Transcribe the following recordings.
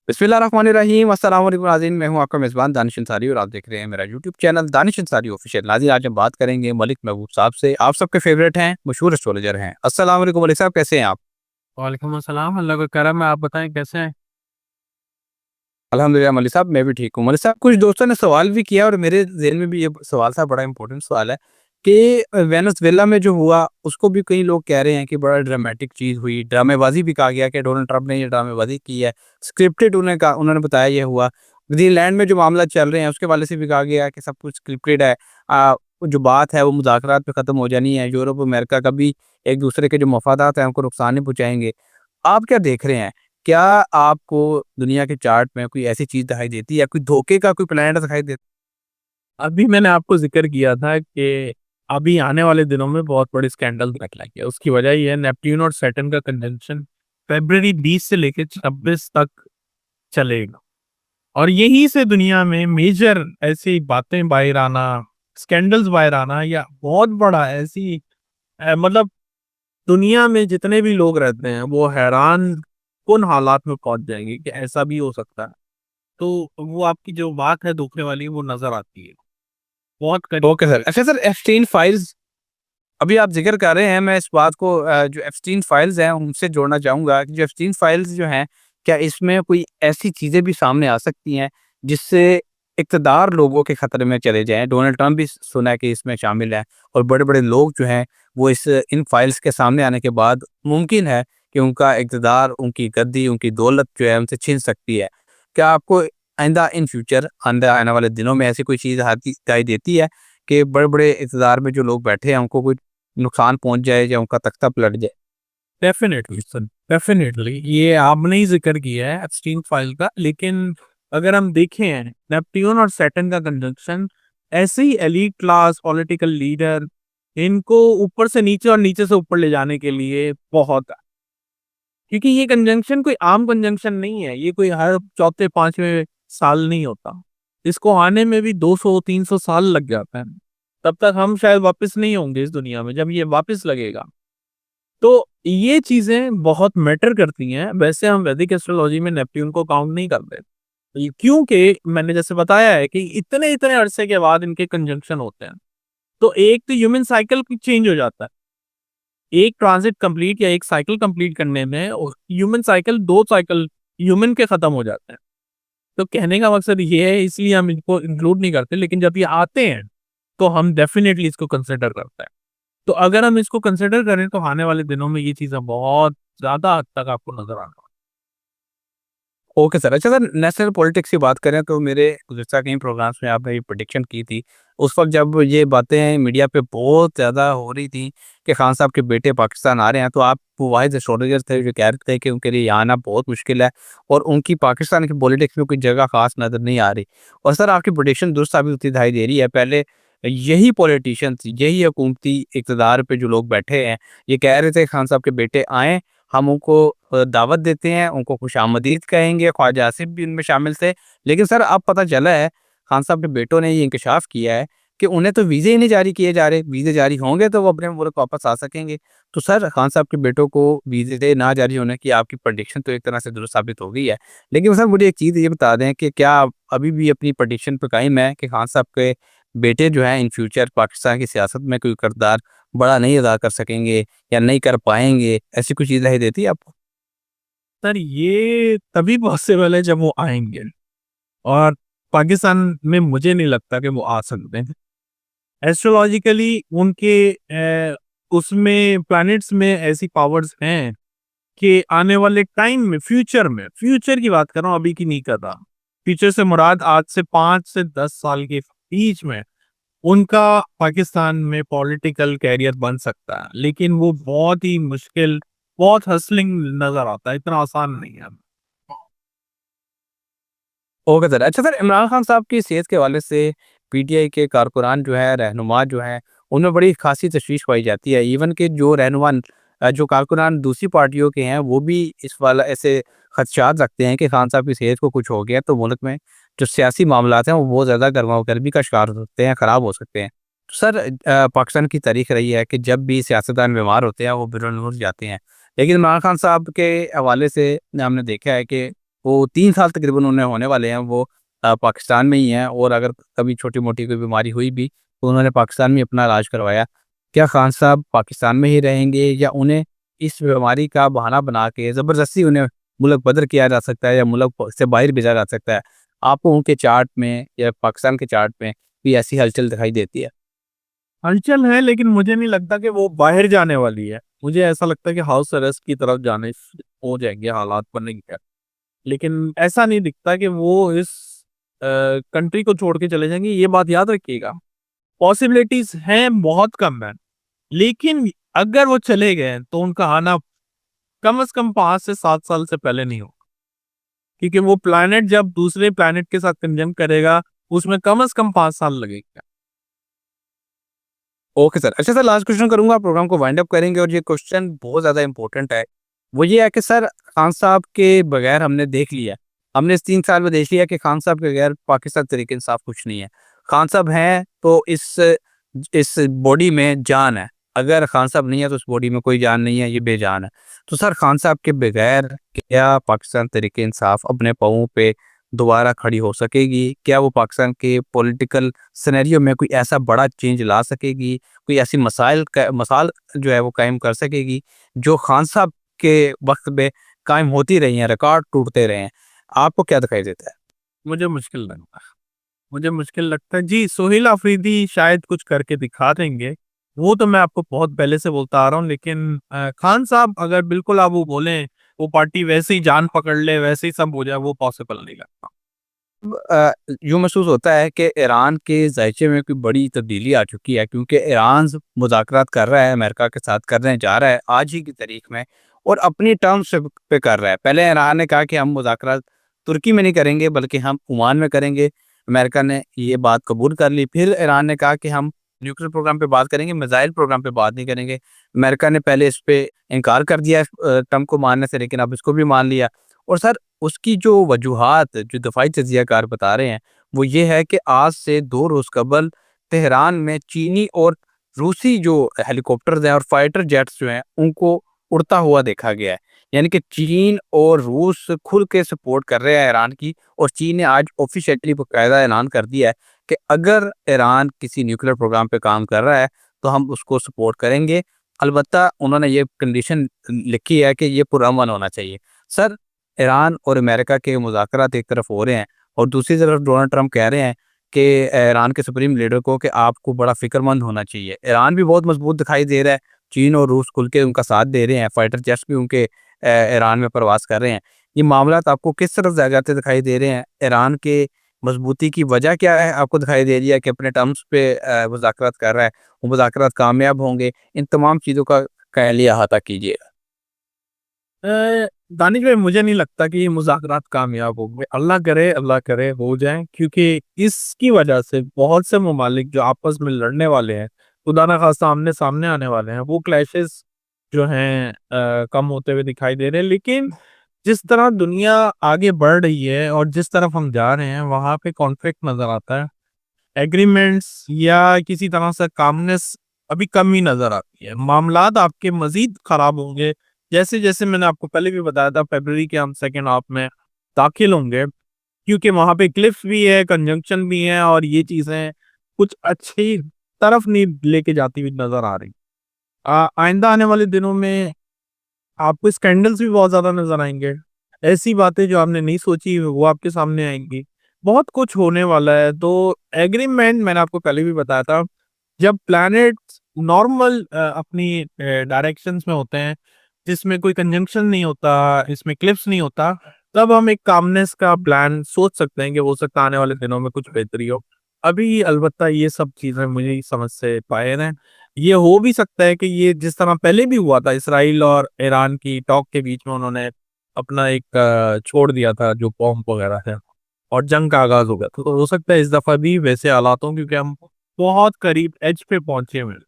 बिस्मिल्लाहिर्रहमानिर्रहीम अस्सलाम वालेकुम नाज़रीन, मैं हूं आपका मेज़बान दानिश अंसारी और आप देख रहे हैं मेरा YouTube channel Danish Ansari official. नाज़रीन, आज हम बात करेंगे मलिक महबूब साहब से। आप सबके फेवरेट हैं, मशहूर एस्ट्रोलॉजर हैं। अस्सलाम वालेकुम मलिक साहब, कैसे हैं आप? वालेकुम अस्सलाम, अल्लाह का करम है। आप बताएं कैसे हैं? अल्हम्दुलिल्लाह मलिक साहब, मैं भी ठीक हूँ। मलिक साहब, कुछ दोस्तों ने सवाल भी किया और मेरे ज़हन में भी ये सवाल था, बड़ा इंपॉर्टेंट सवाल है कि वेनेज़ुएला में जो हुआ, उसको भी कई लोग कह रहे हैं कि बड़ा ड्रामेटिक चीज़ हुई, ड्रामेबाज़ी भी कहा गया कि डोनाल्ड ट्रंप ने ये ड्रामेबाज़ी की है, स्क्रिप्टेड उन्होंने बताया ये हुआ। ग्रीनलैंड में जो मामला चल रहे हैं, उसके हवाले से भी कहा गया है कि सब कुछ स्क्रिप्टेड है। जो बात है वो मुज़ाकरात पे ख़त्म हो जानी है, यूरोप, अमेरिका कभी एक-दूसरे के जो मफ़ादात हैं, उनको नुकसान नहीं पहुँचाएँगे। आप क्या देख रहे हैं? क्या आपको दुनिया के चार्ट में कोई ऐसी चीज़ दिखाई देती है, कोई धोखे का कोई प्लैनेट दिखाई दे? अभी मैंने आपको ज़िक्र किया था कि अभी आने वाले दिनों में बहुत बड़ी स्कैंडल निकलेंगे। उसकी वजह ये है, नेपट्यून और सैटर्न का कंजंक्शन फ़रवरी 20 से लेके 26 तक चलेगा और यहीं से दुनिया में मेजर ऐसी बातें बाहर आना, स्कैंडल्स बाहर आना या बहुत बड़ा ऐसी मतलब दुनिया में जितने भी लोग रहते हैं, वो हैरान कुन हालात में पहुँच जाएँगे कि ऐसा भी हो सकता है। तो वो आपकी जो बात है धोखे वाली, वो नज़र आती है। बहुत करीब ओके सर। अच्छा सर, एप्स्टीन फाइल्स अभी आप ज़िक्र कर रहे हैं, मैं इस बात को जो एप्स्टीन फाइल्स हैं, उनसे जोड़ना चाहूँगा कि जो एप्स्टीन फाइल्स जो हैं, क्या इसमें कोई ऐसी चीज़ें भी सामने आ सकती हैं, जिससे इक़्तिदार लोगों के खतरे में चले जाएँ? डोनाल्ड ट्रंप भी सुना है कि इसमें शामिल है और बड़े-बड़े लोग जो हैं, वो इन फाइल्स के सामने आने के बाद मुमकिन है कि उनका इक़्तिदार, उनकी गद्दी, उनकी दौलत जो है, उनसे छिन सकती है। क्या आपको आइंदा इन फ्यूचर आने वाले दिनों में ऐसी कोई चीज़ आती दिखाई देती है कि बड़े-बड़े इक़्तिदार में जो लोग बैठे हैं, उनको कोई नुकसान पहुँच जाए या उनका तख्ता पलट जाए? डेफ़िनेटली सर, डेफ़िनेटली ये आपने ही ज़िक्र किया है एप्स्टीन फाइल का, लेकिन अगर हम देखें नेपट्यून और सैटर्न का कंजंक्शन ऐसे ही एलीट क्लास पॉलिटिकल लीडर इनको ऊपर से नीचे और नीचे से ऊपर ले जाने के लिए बहुत है। क्योंकि ये कंजंक्शन कोई आम कंजंक्शन नहीं है, ये कोई हर चौथे पाँचवें साल नहीं होता। इसको आने में भी 200-300 साल लग जाता है। तब तक हम शायद वापस नहीं होंगे इस दुनिया में, जब ये वापस लगेगा। तो ये चीज़ें बहुत मैटर करती हैं। वैसे हम वैदिक एस्ट्रोलॉजी में नेपट्यून को काउंट नहीं करते। क्योंकि मैंने जैसे बताया है कि इतने-इतने अरसे के बाद इनके कंजंक्शन होते हैं। तो एक तो ह्यूमन साइकिल चेंज हो जाता है। एक ट्रांजिट कंप्लीट या एक साइकिल कंप्लीट करने में ह्यूमन साइकिल 2 साइकिल ह्यूमन के खत्म हो जाते हैं। तो कहने का मकसद ये है, इसलिए हम इनको इंक्लूड नहीं करते, लेकिन जब ये आते हैं तो हम डेफिनेटली इसको कंसिडर करते हैं। तो अगर हम इसको कंसिडर करें तो आने वाले दिनों में ये चीज़ें बहुत ज़्यादा हद तक आपको नज़र आना। Okay sir. अच्छा सर, नेशनल पॉलिटिक्स की बात करें तो मेरे गुज़िश्ता कई प्रोग्राम्स में आपने ये प्रेडिक्शन की थी। उस वक़्त जब ये बातें मीडिया पे बहुत ज़्यादा हो रही थी कि खान साहब के बेटे पाकिस्तान आ रहे हैं, तो आप वो वाहिद एस्ट्रोलॉजर थे जो कह रहे थे कि उनके लिए यहाँ आना बहुत मुश्किल है और उनकी पाकिस्तान की पॉलिटिक्स में कोई जगह ख़ास नज़र नहीं आ रही। और सर, आपकी प्रेडिक्शन दुरुस्त साबित होती दिखाई दे रही है। पहले यही पॉलिटिशियंस, यही हुकूमती इक़्तिदार पे जो लोग बैठे हैं, ये कह रहे थे खान साहब के बेटे आएँ, हम उनको दावत देते हैं, उनको खुशामदीद कहेंगे, ख्वाजा आसिफ भी उनमें शामिल थे। लेकिन सर, अब पता चला है, खान साहब के बेटों ने ये इंकशाफ किया है कि उन्हें तो वीज़े ही नहीं जारी किए जा रहे, वीज़े जारी होंगे तो वो अपने मुल्क वापस आ सकेंगे। तो सर, खान साहब के बेटों को वीज़े ना जारी होने की आपकी प्रेडिक्शन तो एक तरह से दुरुस्त साबित हो गई है। लेकिन सर, मुझे एक चीज़ ये बता दें कि क्या आप अभी भी अपनी प्रेडिक्शन पे कायम हैं कि खान साहब के बेटे जो हैं इन फ्यूचर पाकिस्तान की सियासत में कोई किरदार बड़ा नहीं अदा कर सकेंगे या नहीं कर पाएँगे, ऐसी कोई चीज़ दिखाई देती है आपको? सर ये तभी पॉसिबल है जब वो आएँगे और पाकिस्तान में मुझे नहीं लगता कि वो आ सकते हैं। एस्ट्रोलॉजिकली उनके उसमें प्लैनेट्स में ऐसी पावर्स हैं कि आने वाले टाइम में फ्यूचर की बात कर रहा हूँ, अभी की नहीं कर रहा। फ्यूचर से मुराद आज से 5 से 10 साल के बीच में उनका पाकिस्तान में पॉलिटिकल कैरियर बन सकता है, लेकिन वो बहुत ही मुश्किल, बहुत हसलिंग नज़र आता है, इतना आसान नहीं है। Okay sir. अच्छा सर, इमरान खान साहब की सेहत के हवाले से पीटीआई के कारकुनान जो है, रहनुमा जो हैं, उनमें बड़ी खासी तशवीश पाई जाती है। इवन कि जो रहनुमा जो कारकुनान दूसरी पार्टियों के हैं, वो भी इस वाला ऐसे खदशात रखते हैं कि खान साहब की सेहत को कुछ हो गया तो मुल्क में जो सियासी मामलात हैं, वो बहुत ज़्यादा गर्मा-गर्मी का शिकार हो सकते हैं, ख़राब हो सकते हैं। तो सर, पाकिस्तान की तारीख रही है कि जब भी सियासतदान बीमार होते हैं, वो बिरुल मुल्क जाते हैं। लेकिन इमरान खान साहब के हवाले से हमने देखा है कि वो 3 साल तकरीबन उन्हें होने वाले हैं, वो पाकिस्तान में ही हैं, और अगर कभी छोटी-मोटी कोई बीमारी हुई भी, तो उन्होंने पाकिस्तान में अपना इलाज करवाया। क्या खान साहब पाकिस्तान में ही रहेंगे, या उन्हें इस बीमारी का बहाना बना के ज़बरदस्ती उन्हें मुल्क बदर किया जा सकता है, या मुल्क से बाहर भेजा जा सकता है? आपको उनके चार्ट में या पाकिस्तान के चार्ट में भी ऐसी हलचल दिखाई देती है? हलचल है, लेकिन मुझे नहीं लगता कि वो बाहर जाने वाली है। मुझे ऐसा लगता है कि हाउस अरेस्ट की तरफ जाने हो जाएँगे हालात बनने की। लेकिन ऐसा नहीं दिखता कि वो इस कंट्री को छोड़ के चले जाएँगे, ये बात याद रखिएगा। पॉसिबिलिटीज़ हैं, बहुत कम है। लेकिन अगर वो चले गए, तो उनका आना कम से कम 5 से 7 साल से पहले नहीं होगा। क्योंकि वो प्लैनेट जब दूसरे प्लैनेट के साथ कंजंक्ट करेगा, उसमें कम से कम 5 साल लगेगा। Okay sir. अच्छा सर, लास्ट क्वेश्चन करूँगा, प्रोग्राम को वाइंड अप करेंगे, और ये क्वेश्चन बहुत ज़्यादा इम्पोर्टेंट है। वो ये है कि सर, खान साहब के बगैर हमने देख लिया, हमने इस 3 साल में देख लिया कि खान साहब के बगैर पाकिस्तान तहरीक-ए-इंसाफ कुछ नहीं है। खान साहब हैं तो इस बॉडी में जान है। अगर खान साहब नहीं है तो इस बॉडी में कोई जान नहीं है, ये बेजान है। तो सर, खान साहब के बगैर क्या पाकिस्तान तहरीक-ए-इंसाफ अपने पाँवों पे दोबारा खड़ी हो सकेगी? क्या वो पाकिस्तान के पॉलिटिकल सिनेरियो में कोई ऐसा बड़ा चेंज ला सकेगी? कोई ऐसी मसाल जो है वो कायम कर सकेगी, जो खान साहब के वक़्त में कायम होती रही हैं, रिकॉर्ड टूटते रहे हैं? आपको क्या दिखाई देता है? मुझे मुश्किल लगता है। मुझे मुश्किल लगता है जी, सोहेल अफरीदी शायद कुछ करके दिखा देंगे। वो तो मैं आपको बहुत पहले से बोलता आ रहा हूँ, लेकिन खान साहब अगर बिल्कुल आप वो बोलें, वो पार्टी वैसे ही जान पकड़ ले, वैसे ही सब हो जाए, वो पॉसिबल नहीं लगता। यूँ महसूस होता है कि ईरान के ज़ायचे में कोई बड़ी तब्दीली आ चुकी है, क्योंकि ईरान मुज़ाकरात कर रहा है, अमेरिका के साथ करने जा रहा है आज ही की तारीख में, और अपनी टर्म्स पे कर रहा है। पहले ईरान ने कहा कि हम मुज़ाकरात तुर्की में नहीं करेंगे, बल्कि हम ओमान में करेंगे। अमेरिका ने ये बात कबूल कर ली। फिर ईरान ने कहा कि हम न्यूक्लियर प्रोग्राम पे बात करेंगे, मिसाइल प्रोग्राम पे बात नहीं करेंगे। अमेरिका ने पहले इस पे इनकार कर दिया, ट्रम्प को मानने से, लेकिन अब इसको भी मान लिया। और सर, उसकी जो वजूहात जो दफ़ाई तजियाकार बता रहे हैं, वो ये है कि आज से 2 रोज़ कबल तेहरान में चीनी और रूसी जो हेलीकॉप्टर्स हैं और फाइटर जेट्स जो हैं, उनको उड़ता हुआ देखा गया है। यानी कि चीन और रूस खुल के सपोर्ट कर रहे हैं ईरान की, और चीन ने आज ऑफ़िशियली बाकायदा ऐलान कर दिया है कि अगर ईरान किसी न्यूक्लियर प्रोग्राम पे काम कर रहा है, तो हम उसको सपोर्ट करेंगे। अलबत्ता उन्होंने ये कंडीशन लिखी है कि ये पुरअमन होना चाहिए। सर, ईरान और अमेरिका के मुज़ाकरात एक तरफ हो रहे हैं, और दूसरी तरफ डोनाल्ड ट्रंप कह रहे हैं कि ईरान के सुप्रीम लीडर को कि आपको बड़ा फ़िक्रमंद होना चाहिए। ईरान भी बहुत मजबूत दिखाई दे रहा है, चीन और रूस खुल के उनका साथ दे रहे हैं, फाइटर जेट्स भी उनके ईरान में प्रवास कर रहे हैं। ये मामलात आपको किस तरफ जाते दिखाई दे रहे हैं? ईरान के मजबूती की वजह क्या है? आपको दिखाई दे रही है कि अपने टर्म्स पे मुज़ाकरात कर रहा है, वो मुज़ाकरात कामयाब होंगे? इन तमाम चीज़ों का ख्याली अहाता कीजिए। दानिश भाई, मुझे नहीं लगता कि ये मुज़ाकरात कामयाब होंगे। अल्लाह करे हो जाएँ, क्योंकि इसकी वजह से बहुत से ममालिक जो आपस में लड़ने वाले हैं, खुदा ना ख़ास्ता आमने-सामने आने वाले हैं, वो क्लैशेज़ जो हैं कम होते हुए दिखाई दे रहे हैं। लेकिन जिस तरह दुनिया आगे बढ़ रही है और जिस तरफ हम जा रहे हैं, वहाँ पे कॉन्फ्लिक्ट नज़र आता है। एग्रीमेंट्स या किसी तरह से कामनेस अभी कम ही नज़र आती है। मामलात आपके मज़ीद ख़राब होंगे, जैसे-जैसे मैंने आपको पहले भी बताया था, फ़रवरी के हम सेकंड हाफ में दाखिल होंगे, क्योंकि वहाँ पे क्लिफ़्स भी है, कंजंक्शन भी है, और ये चीज़ें कुछ अच्छी तरफ नहीं लेके जाती हुई नज़र आ रही। आइंदा आने वाले दिनों में आपको स्कैंडल्स भी बहुत ज़्यादा नज़र आएँगे। ऐसी बातें जो आपने नहीं सोची, वो आपके सामने आएँगी। बहुत कुछ होने वाला है, तो एग्रीमेंट मैंने आपको पहले भी बताया था, जब प्लैनेट्स नॉर्मल अपनी डायरेक्शंस में होते हैं, जिसमें कोई कंजंक्शन नहीं होता, इसमें इक्लिप्स नहीं होता, तब हम एक कामनेस का प्लान सोच सकते हैं कि हो सकता है आने वाले दिनों में कुछ बेहतरी हो। अभी अलबत्ता ये सब चीज़ें मुझे समझ से बाहर हैं। ये हो भी सकता है कि ये जिस तरह पहले भी हुआ था, इसराइल और ईरान की टॉक के बीच में उन्होंने अपना एक छोड़ दिया था जो बॉम्ब वगैरह है, और जंग का आगाज़ हो गया था। तो हो सकता है इस दफ़ा भी वैसे हालात हों, क्योंकि हम बहुत करीब एज पे पहुँचे हुए हैं।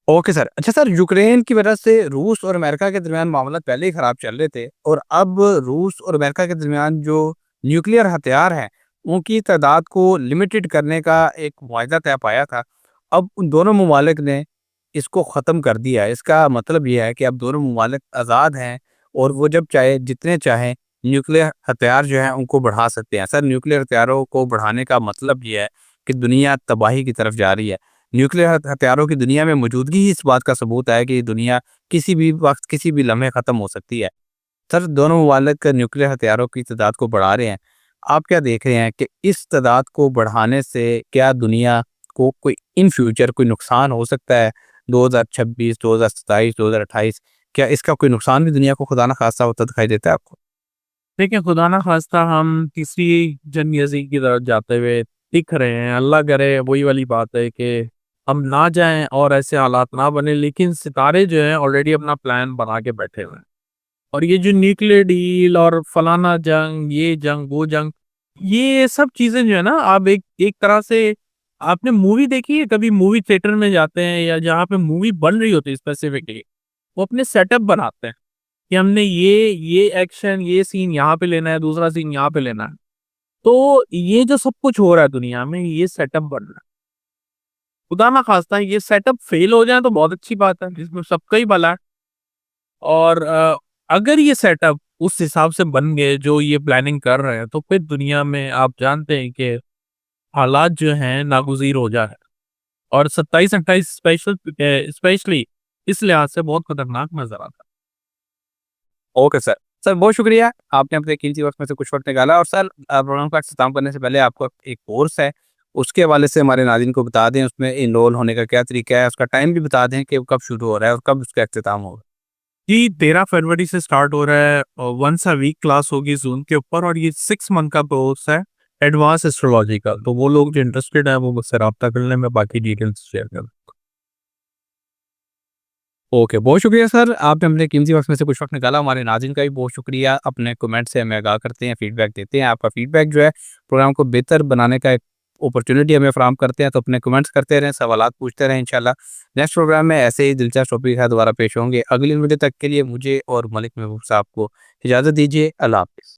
Okay sir. अच्छा सर, यूक्रेन की वजह से रूस और अमेरिका के दरमियान मामला पहले ही खराब चल रहे थे, और अब रूस और अमेरिका के दरमियान जो न्यूक्लियर हथियार हैं, उनकी तादाद को लिमिटेड करने का एक मुआहदा तय पाया था। अब उन दोनों ममालिक ने इसको ख़त्म कर दिया है। इसका मतलब ये है कि अब दोनों ममालिक आज़ाद हैं, और वो जब चाहे जितने चाहें न्यूक्लियर हथियार जो हैं उनको बढ़ा सकते हैं। सर न्यूक्लियर हथियारों को बढ़ाने का मतलब ये है कि दुनिया तबाही की तरफ जा रही है। न्यूक्लियर हथियारों की दुनिया में मौजूदगी ही इस बात का सबूत है कि दुनिया किसी भी वक़्त, किसी भी लम्हे ख़त्म हो सकती है। सर दोनों ममालिक न्यूक्लियर हथियारों की तादाद को बढ़ा रहे हैं। आप क्या देख रहे हैं कि इस तादाद को बढ़ाने से क्या दुनिया को कोई इन फ्यूचर कोई नुकसान हो सकता है? 2026, 2027, 2028 क्या इसका कोई नुकसान भी दुनिया को खुदा ना खास्ता होता दिखाई देता है आपको? देखिए, खुदा ना खास्ता हम तीसरी जंग अज़ीम की तरफ जाते हुए दिख रहे हैं। अल्लाह करे वही वाली बात है कि हम ना जाएँ और ऐसे हालात ना बने, लेकिन सितारे जो हैं ऑलरेडी अपना प्लान बना के बैठे हुए हैं। और ये जो न्यूक्लियर डील और फलाना जंग, ये जंग, वो जंग, ये सब चीज़ें जो है ना, आप एक एक तरह से आपने मूवी देखी है कभी? मूवी थिएटर में जाते हैं या जहाँ पे मूवी बन रही होती है स्पेसिफिकली, वो अपने सेटअप बनाते हैं कि हमने ये एक्शन, ये सीन यहाँ पे लेना है, दूसरा सीन यहाँ पे लेना है। तो ये जो सब कुछ हो रहा है दुनिया में, ये सेटअप बन रहा है। खुदा ना खास्ता ये सेटअप फेल हो जाए तो बहुत अच्छी बात है, इसमें सबका ही भला है। और अगर ये सेटअप उस हिसाब से बन गए जो ये प्लानिंग कर रहे हैं, तो फिर दुनिया में आप जानते हैं कि हालात जो हैं नागुज़ीर हो जाए। और 27-28 स्पेशली इस लिहाज से बहुत खतरनाक नज़र आता है। Okay sir. सर बहुत शुक्रिया, आपने अपने कीमती वक़्त में से कुछ वक़्त निकाला और सर प्रोग्राम का अख्ताम करने से पहले आपको एक कोर्स है, उसके हवाले से हमारे नाज़रीन को बता दें, उसमें एनरोल होने का क्या तरीका है? उसका टाइम भी बता दें कि वो कब शुरू हो रहा है और कब उसका इख्तिताम होगा? जी, 13 फरवरी से स्टार्ट हो रहा है और वन्स अ वीक क्लास होगी ज़ूम के ऊपर, और ये 6 मंथ का कोर्स है एडवांस एस्ट्रोलॉजी का। तो वो लोग जो इंटरेस्टेड हैं वो मुझसे राब्ता कर लें, मैं बाकी डिटेल्स शेयर कर दूँ। ओके, बहुत शुक्रिया सर, आपने अपने कीमती वक़्त में से कुछ वक़्त निकाला। हमारे नाज़रीन का भी बहुत शुक्रिया, अपने कमेंट से हमें आगाह करते हैं, फीडबैक देते हैं। आपका फीडबैक जो है प्रोग्राम को बेहतर बनाने का एक अपॉर्च्युनिटी हमें फ़राहम करते हैं, तो अपने कमेंट्स करते रहें, सवालात पूछते रहें इंशाल्लाह। नेक्स्ट प्रोग्राम में ऐसे ही दिलचस्प टॉपिक के साथ दोबारा पेश होंगे। अगली वीडियो तक के लिए मुझे और मलिक महबूब साहब को इजाज़त दीजिए। अल्लाह हाफ़िज़।